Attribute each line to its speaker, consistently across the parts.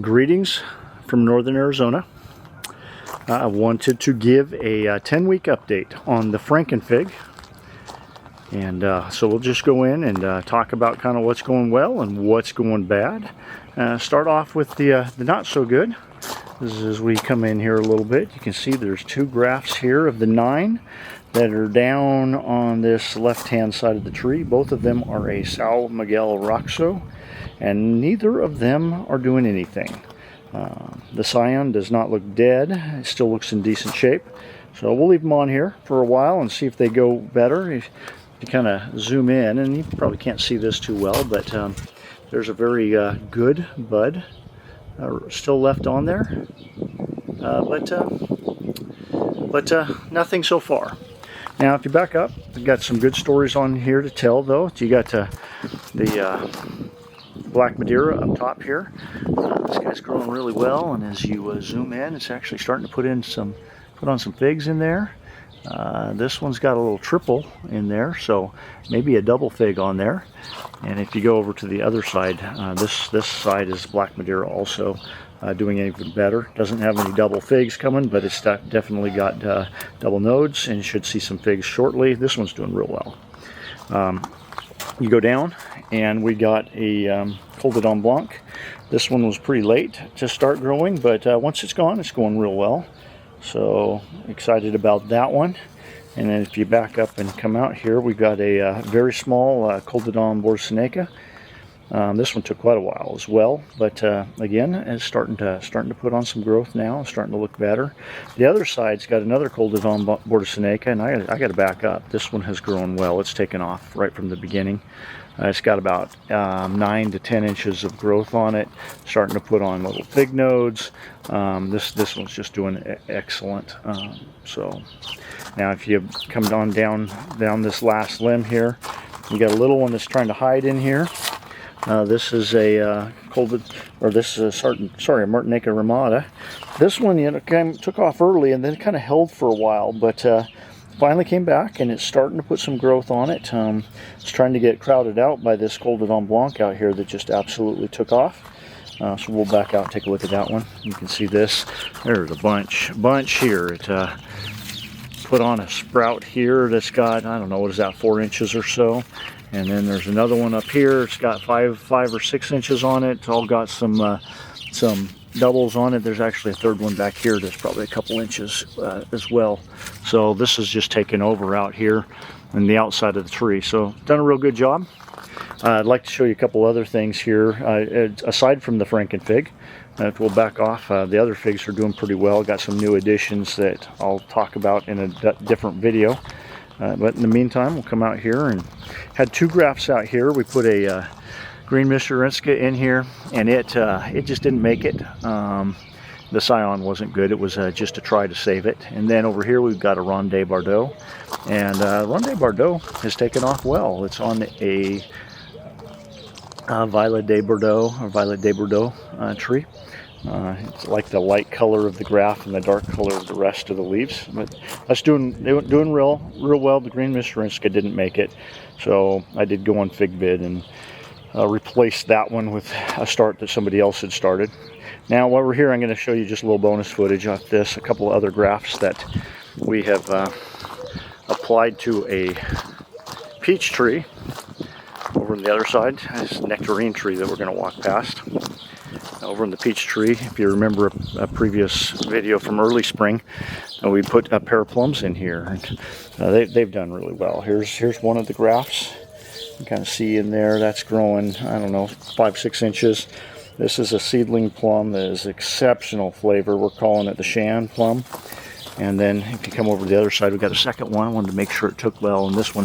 Speaker 1: Greetings from northern Arizona. I wanted to give a 10-week update on the Franken fig, and so we'll just go in and talk about kind of what's going well and what's going bad. Start off with the not so good. As we come in here a little bit, you can see there's 2 grafts here of the 9 that are down on this left-hand side of the tree. Both of them are a Sao Miguel Roxo, and neither of them are doing anything. The scion does not look dead. It still looks in decent shape. So we'll leave them on here for a while and see if they go better. If you kind of zoom in, and you probably can't see this too well, but there's a very good bud still left on there. But nothing so far. Now, if you back up, we've got some good stories on here to tell, though. You got the Black Madeira up top here. This guy's growing really well, and as you zoom in, it's actually starting to put on some figs in there. This one's got a little triple in there, so maybe a double fig on there. And if you go over to the other side, this side is Black Madeira also doing even better. Doesn't have any double figs coming, but it's definitely got double nodes, and you should see some figs shortly. This one's doing real well. You go down, and we got a Col de Dom Blanc. This one was pretty late to start growing, but once it's gone, it's going real well. So excited about that one. And then if you back up and come out here, we've got a very small Col de Dom Borsineca. This one took quite a while as well, but again, it's starting to put on some growth now, starting to look better. The other side's got another Col de Dom Borsineca, and I got to back up. This one has grown well. It's taken off right from the beginning. It's got about 9 to 10 inches of growth on it, starting to put on little fig nodes. This one's just doing excellent. So now if you come down this last limb here, you got a little one that's trying to hide in here. This is a a Martinica ramata. This one, took off early and then kind of held for a while, but finally came back, and it's starting to put some growth on it. It's trying to get crowded out by this Col de Dom Blanc out here that just absolutely took off. So we'll back out and take a look at that one. You can see this. There's a bunch here. It put on a sprout here that's got, I don't know, what is that, 4 inches or so. And then there's another one up here. It's got 5 or 6 inches on it. It's all got some doubles on it. There's actually a third one back here that's probably a couple inches as well. So this is just taking over out here in the outside of the tree. So done a real good job. I'd like to show you a couple other things here aside from the Franken fig. We'll back off. The other figs are doing pretty well. Got some new additions that I'll talk about in a different video. But in the meantime, we'll come out here and had 2 grafts out here. We put a green Misturinska in here, and it just didn't make it. The scion wasn't good. It was just to try to save it. And then over here we've got a Ronde Bordeaux, and Ronde Bordeaux has taken off well. It's on a Violet de Bordeaux tree. It's like the light color of the graft and the dark color of the rest of the leaves. But that's doing real well. The green Misturinska didn't make it, so I did go on FigVid and replace that one with a start that somebody else had started. Now while we're here, I'm going to show you just a little bonus footage of this, a couple of other grafts that we have applied to a peach tree over on the other side. This nectarine tree that we're going to walk past. Over in the peach tree, if you remember a previous video from early spring, we put a pair of plums in here. They've done really well. Here's one of the grafts. You kind of see in there, that's growing, I don't know, 5-6 inches. This is a seedling plum that is exceptional flavor. We're calling it the Shan plum. And then if you come over to the other side, we've got a second one. I wanted to make sure it took well, and this one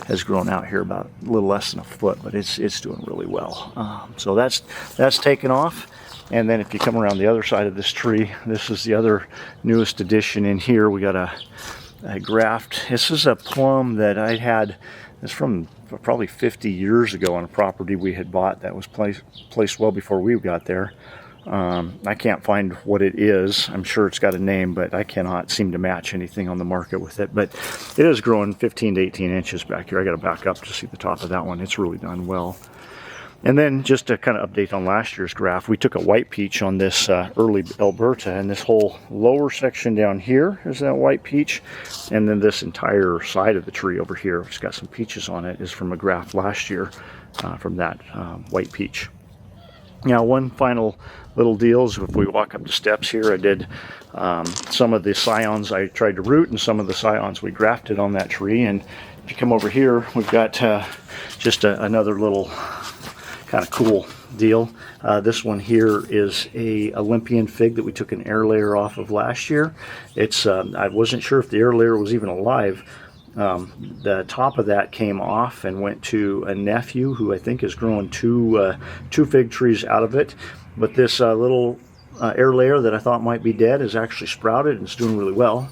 Speaker 1: has grown out here about a little less than a foot, but it's doing really well. So that's taken off. And then if you come around the other side of this tree, this is the other newest addition in here. We got a graft. This is a plum that I had. It's from probably 50 years ago on a property we had bought that was placed well before we got there. I can't find what it is. I'm sure it's got a name, but I cannot seem to match anything on the market with it. But it is growing 15 to 18 inches back here. I got to back up to see the top of that one. It's really done well. And then just to kind of update on last year's graft, we took a white peach on this early Alberta, and this whole lower section down here is that white peach, and then this entire side of the tree over here, which has got some peaches on it, is from a graft last year from that white peach. Now, one final little deal is if we walk up the steps here, I did some of the scions I tried to root, and some of the scions we grafted on that tree. And if you come over here, we've got just another little kind of cool deal. This one here is a Olympian fig that we took an air layer off of last year. It's I wasn't sure if the air layer was even alive. The top of that came off and went to a nephew who I think is growing two fig trees out of it. But this little air layer that I thought might be dead is actually sprouted and it's doing really well.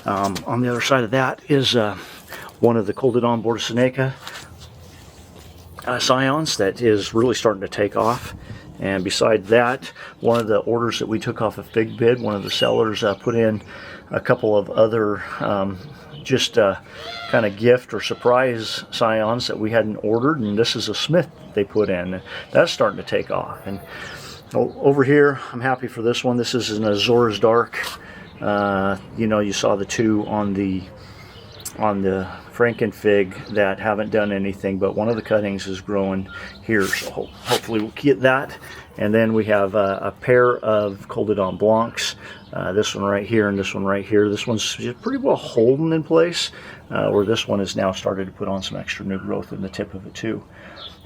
Speaker 1: On the other side of that is one of the Coledon Bordeseneca scions that is really starting to take off. And beside that, one of the orders that we took off of Fig Bid, one of the sellers put in a couple of other just kind of gift or surprise scions that we hadn't ordered, and this is a Smith they put in. That's starting to take off. And over here, I'm happy for this one. This is an Azores Dark. You know, you saw the two on the Franken fig that haven't done anything, but one of the cuttings is growing here, so hopefully we'll get that. And then we have a pair of Coledon Blancs, this one right here and this one right here. This one's pretty well holding in place, where this one has now started to put on some extra new growth in the tip of it too.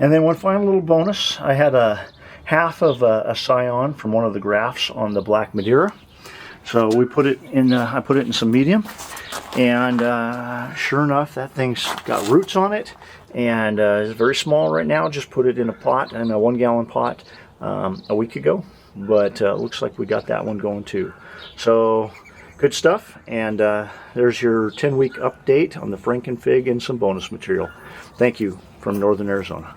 Speaker 1: And then one final little bonus, I had a half of a scion from one of the grafts on the Black Madeira. So we put it in, I put it in some medium, and sure enough, that thing's got roots on it, and it's very small right now. Just put it in a pot, in a 1 gallon pot, a week ago, but looks like we got that one going too. So good stuff, and there's your 10-week update on the Franken fig and some bonus material. Thank you from Northern Arizona.